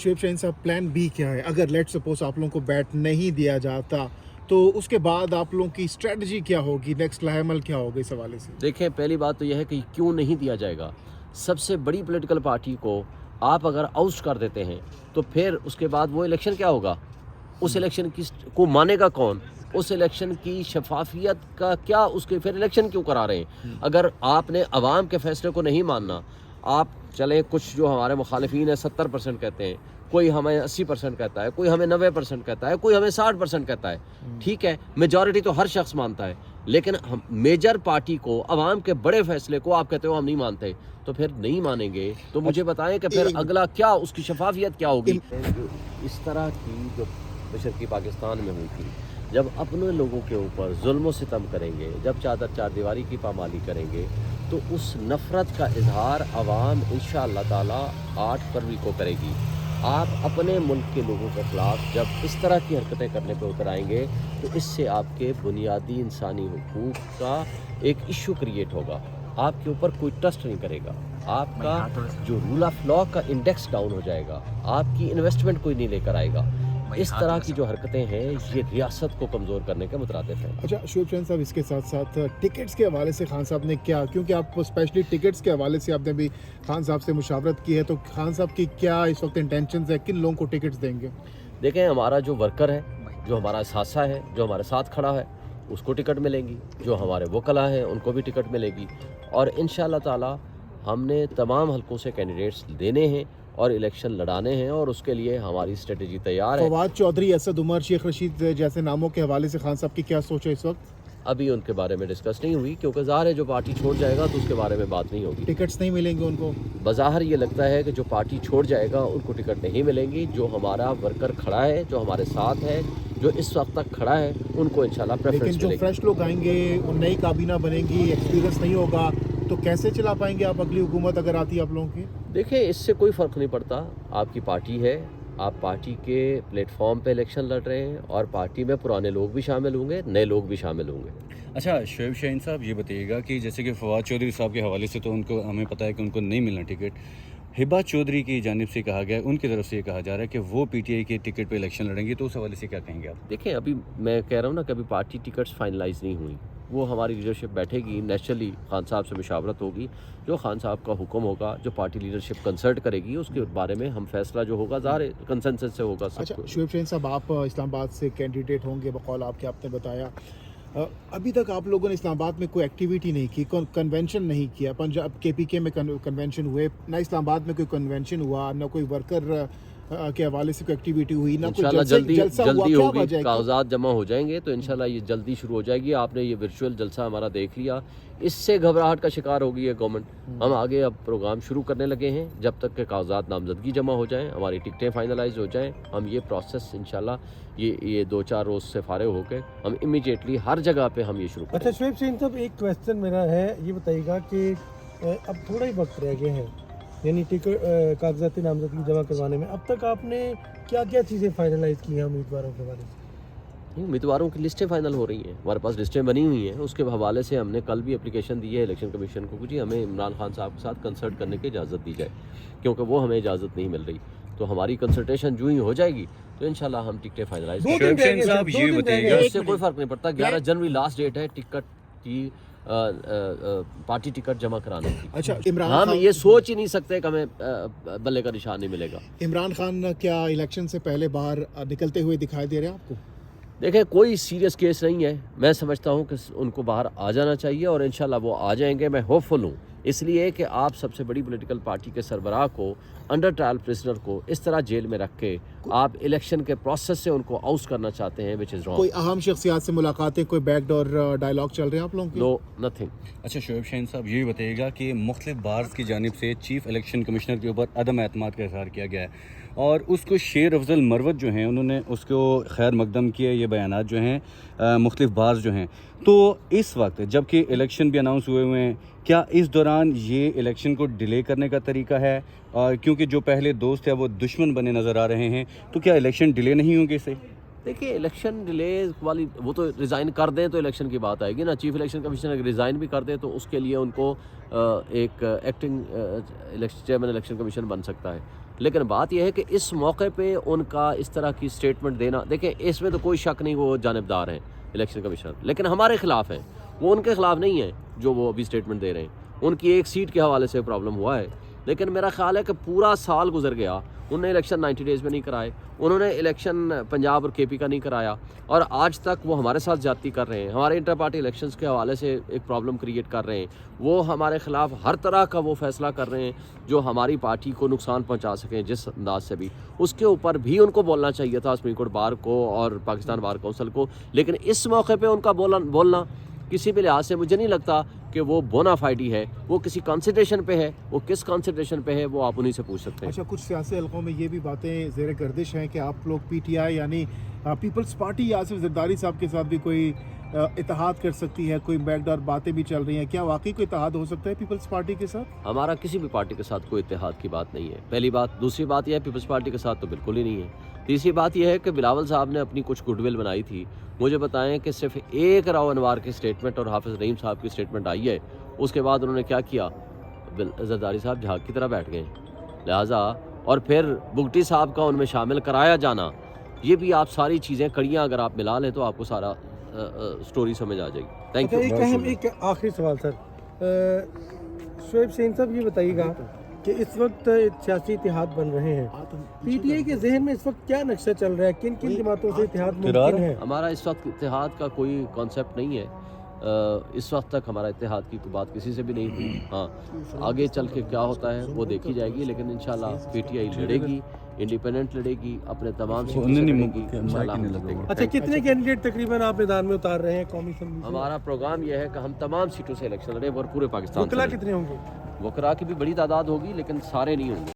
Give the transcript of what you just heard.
शुएब शाहीन साहब, plan B क्या है? अगर लेट सपोज आप लोगों को बैट नहीं दिया जाता तो उसके बाद आप लोगों की स्ट्रेटजी क्या होगी, नेक्स्ट लाहेमल क्या होगा इस हवाले से? देखें, पहली बात तो यह है कि क्यों नहीं दिया जाएगा। सबसे बड़ी पॉलिटिकल पार्टी को आप अगर आउट कर देते हैं तो फिर उसके बाद वो इलेक्शन क्या होगा? उस इलेक्शन की को मानेगा कौन? उस इलेक्शन की शफाफियत का क्या, उसके फिर इलेक्शन क्यों करा रहे हैं? अगर आपने अवाम के फैसले को नहीं मानना, आप चलें, कुछ जो हमारे मुखालिफिन है 70% कहते हैं, कोई हमें 80% कहता है, कोई हमें 90% कहता है, कोई हमें 60% कहता है। ठीक है, मेजॉरिटी तो हर शख्स मानता है, लेकिन हम मेजर पार्टी को, अवाम के बड़े फैसले को आप कहते हो हम नहीं मानते, तो फिर नहीं मानेंगे तो मुझे बताएं कि फिर अगला क्या, उसकी शफाफियत क्या होगी? जो इस तरह की जो मशरकी पाकिस्तान में हुई थी, जब अपने लोगों के ऊपर जुल्म व सितम करेंगे, जब चार दीवारी की पामाली करेंगे, तो उस नफ़रत का इजहार अवाम इंशाअल्लाह ताला 8 फरवरी को करेगी। आप अपने मुल्क के लोगों के ख़िलाफ़ जब इस तरह की हरकतें करने पर उतर आएंगे तो इससे आपके बुनियादी इंसानी हुकूक का एक इशू क्रिएट होगा, आपके ऊपर कोई ट्रस्ट नहीं करेगा, आपका जो रूल ऑफ लॉ का इंडेक्स डाउन हो जाएगा, आपकी इन्वेस्टमेंट कोई नहीं लेकर आएगा। इस तरह की जो हरकतें हैं ये रियासत को कमज़ोर करने के मुतरादिफ हैं। अच्छा शुएब शाहीन साहब, इसके साथ साथ टिकट्स के हवाले से खान साहब ने क्या, क्योंकि आप स्पेशली टिकट्स के हवाले से आपने भी खान साहब से मुशावरत की है, तो खान साहब की क्या इस वक्त इंटेंशंस है, किन लोगों को टिकट्स देंगे? देखें, हमारा जो वर्कर है, जो हमारा सासा है, जो हमारे साथ खड़ा है, उसको टिकट मिलेंगी, जो हमारे वकला हैं उनको भी टिकट मिलेगी, और इंशाअल्लाह ताला हमने तमाम हलकों से कैंडिडेट्स देने हैं और इलेक्शन लड़ाने हैं, और उसके लिए हमारी स्ट्रेटजी तैयार है। फवाद चौधरी, असद उमर, शेख रशीद जैसे नामों के हवाले से खान साहब की क्या सोच है इस वक्त? अभी उनके बारे में डिस्कस नहीं हुई, क्योंकि ज़ाहिर है जो पार्टी छोड़ जाएगा तो उसके बारे में बात नहीं होगी। टिकट्स नहीं मिलेंगे उनको? बज़ाहिर ये लगता है कि जो पार्टी छोड़ जाएगा उनको टिकट नहीं मिलेंगी। जो हमारा वर्कर खड़ा है, जो हमारे साथ है, जो इस वक्त तक खड़ा है, उनको इंशाल्लाह प्रेफरेंस लेकिन जो मिलेगी। फ्रेश लोग आएंगे, वो नई काबीना बनेगी, एक्सपीरियंस नहीं होगा, तो कैसे चला पाएंगे आप अगली हुकूमत अगर आती है आप लोगों की? देखें, इससे कोई फ़र्क नहीं पड़ता, आपकी पार्टी है, आप पार्टी के प्लेटफॉर्म पे इलेक्शन लड़ रहे हैं, और पार्टी में पुराने लोग भी शामिल होंगे, नए लोग भी शामिल होंगे। अच्छा शुएब शाहीन साहब, ये बताइएगा कि जैसे कि फवाद चौधरी साहब के हवाले से तो उनको हमें पता है कि उनको नहीं मिलना टिकट, हिबा चौधरी की जानिब से कहा गया है, उनकी तरफ से ये कहा जा रहा है कि वो पीटीआई के टिकट पे इलेक्शन लड़ेंगे, तो उस हवाले से क्या कहेंगे आप? देखें, अभी मैं कह रहा हूँ ना कि अभी पार्टी टिकट्स फाइनलाइज नहीं हुई, वो हमारी लीडरशिप बैठेगी, नेचुरली खान साहब से मुशावरत होगी, जो खान साहब का हुक्म होगा, जो पार्टी लीडरशिप कंसल्ट करेगी, उसके बारे में हम फैसला जो होगा ज़ाहिर कंसेंसस से होगा सब अच्छा कुछ। शुएब शाहीन साहब, आप इस्लामाबाद से कैंडिडेट होंगे बकौल आपके, आपने बताया अभी तक आप लोगों ने इस्लामाबाद में कोई एक्टिविटी नहीं की, कन्वेंशन नहीं किया। पंजाब केपीके में कन्वेंशन हुए ना, इस्लामाबाद में कोई कन्वेंशन हुआ ना, कोई वर्कर के हवाले से कोई एक्टिविटी हुई ना, कोई इंशाल्लाह जल्दी जल्दी हुआ, क्या होगी, वजह है? कागजात जमा हो जाएंगे तो इंशाल्लाह ये जल्दी शुरू हो जाएगी। आपने ये वर्चुअल जलसा हमारा देख लिया, इससे घबराहट का शिकार होगी ये गवर्नमेंट। हम आगे अब प्रोग्राम शुरू करने लगे हैं, जब तक के कागजात नामजदगी जमा हो जाएं, हमारी टिकटें फाइनलाइज हो जाएं, हम ये प्रोसेस इंशाल्लाह ये 2-4 रोज़ से फारिग होकर हम इमीडिएटली हर जगह पे हम ये शुरू करेंगे। अच्छा शुएब शाहीन साहब, एक क्वेश्चन मेरा है, ये बताइएगा कि अब थोड़ा ही वक्त रह गया है, यानी टिकट कागजाती नामजदगी जमा करवाने में, अब तक आपने क्या क्या चीज़ें फाइनलाइज की हैं उम्मीदवारों के बारे में? उम्मीदवारों की लिस्टें फाइनल हो रही हैं, हमारे पास लिस्टें बनी हुई हैं, उसके हवाले से हमने कल भी एप्लीकेशन दी है इलेक्शन कमीशन को कि जी हमें इमरान खान साहब के साथ कंसल्ट करने की इजाज़त दी जाए, क्योंकि वो हमें इजाज़त नहीं मिल रही। तो हमारी कंसल्टेशन जो ही हो जाएगी तो इंशाल्लाह हम टिकटें फाइनलाइज दो दिन शुएब शाहीन रह गए, साहब, दो ये दिन रह बताइएगा, गए। इससे कोई फ़र्क नहीं पड़ता। 11 जनवरी लास्ट डेट है टिकट की, पार्टी टिकट जमा कराने की। अच्छा इमरान हम खान, ये सोच ही नहीं सकते कि हमें बल्ले का निशान नहीं मिलेगा। इमरान खान क्या इलेक्शन से पहले बाहर निकलते हुए दिखाई दे रहे हैं आपको? देखें, कोई सीरियस केस नहीं है, मैं समझता हूँ कि उनको बाहर आ जाना चाहिए, और इंशाल्लाह वो आ जाएंगे। मैं होपफुल हूँ, इसलिए कि आप सबसे बड़ी पॉलिटिकल पार्टी के सरबराह को, अंडर ट्रायल प्रिजनर को इस तरह जेल में रख के आप इलेक्शन के प्रोसेस से उनको आउट करना चाहते हैं, विच इज़ कोई रॉन्ग। अहम शख्सियात से मुलाकातें, कोई बैकडोर डायलॉग चल रहे हैं आप लोगों के? No, nothing. अच्छा शुएब शाहीन साहब, ये भी बताइएगा कि मुख्तलिफ बार्स की जानिब से चीफ इलेक्शन कमिश्नर के ऊपर अदम एतमाद का इजहार किया गया है, और उसको शेर अफजल मरवत जो हैं उन्होंने उसको खैर मकदम किया, ये बयानात जो हैं मुख्तलिफ बार्स जो हैं। तो इस वक्त जबकि इलेक्शन भी अनाउंस हुए हुए हैं, क्या इस दौरान ये इलेक्शन को डिले करने का तरीका है? क्योंकि जो पहले दोस्त है वो दुश्मन बने नज़र आ रहे हैं, तो क्या इलेक्शन डिले नहीं होंगे इससे? देखिए, इलेक्शन डिले वाली वो तो रिज़ाइन कर दें तो इलेक्शन की बात आएगी ना। चीफ इलेक्शन कमिश्नर अगर रिज़ाइन भी कर दे तो उसके लिए उनको एक एक्टिंग चेयरमैन इलेक्शन कमीशन बन सकता है। لیکن بات یہ ہے کہ اس موقع پہ ان کا اس طرح کی سٹیٹمنٹ دینا، دیکھیں اس میں تو کوئی شک نہیں وہ جانبدار ہیں الیکشن کمیشنر، لیکن ہمارے خلاف ہیں، وہ ان کے خلاف نہیں ہیں جو وہ ابھی سٹیٹمنٹ دے رہے ہیں۔ ان کی ایک سیٹ کے حوالے سے پرابلم ہوا ہے، لیکن میرا خیال ہے کہ پورا سال گزر گیا، انہوں نے الیکشن 90 ڈیز میں نہیں کرائے، انہوں نے الیکشن پنجاب اور کے پی کا نہیں کرایا، اور آج تک وہ ہمارے ساتھ زیادتی کر رہے ہیں، ہمارے انٹر پارٹی الیکشنز کے حوالے سے ایک پرابلم کریٹ کر رہے ہیں، وہ ہمارے خلاف ہر طرح کا وہ فیصلہ کر رہے ہیں جو ہماری پارٹی کو نقصان پہنچا سکیں جس انداز سے بھی۔ اس کے اوپر بھی ان کو بولنا چاہیے تھا سپریم کورٹ بار کو اور پاکستان بار کونسل کو، لیکن اس موقع پہ ان کا بولنا کسی بھی لحاظ سے مجھے نہیں لگتا کہ وہ بونا فائڈی ہے، وہ کسی کانسیڈریشن پہ ہے، وہ کس کانسیڈریشن پہ ہے وہ آپ انہیں سے پوچھ سکتے ہیں۔ اچھا، کچھ سیاسی حلقوں میں یہ بھی باتیں زیر گردش ہیں کہ آپ لوگ پی ٹی آئی یعنی پیپلز پارٹی آصف زرداری صاحب کے ساتھ بھی کوئی اتحاد کر سکتی ہے، کوئی بیک ڈور باتیں بھی چل رہی ہیں، کیا واقعی کوئی اتحاد ہو سکتا ہے پیپلز پارٹی کے ساتھ؟ ہمارا کسی بھی پارٹی کے ساتھ کوئی اتحاد کی بات نہیں ہے، پہلی بات۔ دوسری بات یہ ہے پیپلز پارٹی کے ساتھ تو بالکل ہی نہیں ہے۔ تیسری بات یہ ہے کہ بلاول صاحب نے اپنی کچھ گڈ ول بنائی تھی، مجھے بتائیں کہ صرف ایک راؤ انوار کی سٹیٹمنٹ اور حافظ رحیم صاحب کی سٹیٹمنٹ آئی ہے، اس کے بعد انہوں نے کیا کیا، زرداری صاحب جھاگ کی طرح بیٹھ گئے، لہٰذا اور پھر بگٹی صاحب کا ان میں شامل کرایا جانا، یہ بھی آپ ساری چیزیں کڑیاں اگر آپ ملا لیں تو آپ کو سارا سٹوری سمجھ آ جائے گی۔ Thank you. ایک آخری سوال سر، شعیب شہین صاحب یہ بتائیے گا کہ اس وقت سیاسی اتحاد بن رہے ہیں، پی ٹی آئی کے ذہن میں اس وقت کیا نقشہ چل رہا ہے، کن کن جماعتوں سے اتحاد ممکن ہے؟ ہمارا اس وقت اتحاد کا کوئی کانسیپٹ نہیں ہے، اس وقت تک ہمارا اتحاد کی کوئی بات کسی سے بھی نہیں ہوئی۔ ہاں، آگے چل کے کیا ہوتا ہے وہ دیکھی جائے گی، لیکن انشاءاللہ پی ٹی آئی لڑے گی، انڈیپینڈنٹ لڑے گی، اپنے تمام سیٹوں سے لڑے گی انشاءاللہ ہم جیتیں گے۔ اچھا، کتنے کینڈیڈیٹ تقریباً آپ میدان میں اتار رہے ہیں قومی اسمبلی سے؟ ہمارا پروگرام یہ ہے کہ ہم تمام سیٹوں سے الیکشن لڑیں اور پورے پاکستان سے وکلا لڑیں۔ کتنے ہوں گے؟ وکراء کی بھی بڑی تعداد ہوگی لیکن سارے نہیں ہوں گے۔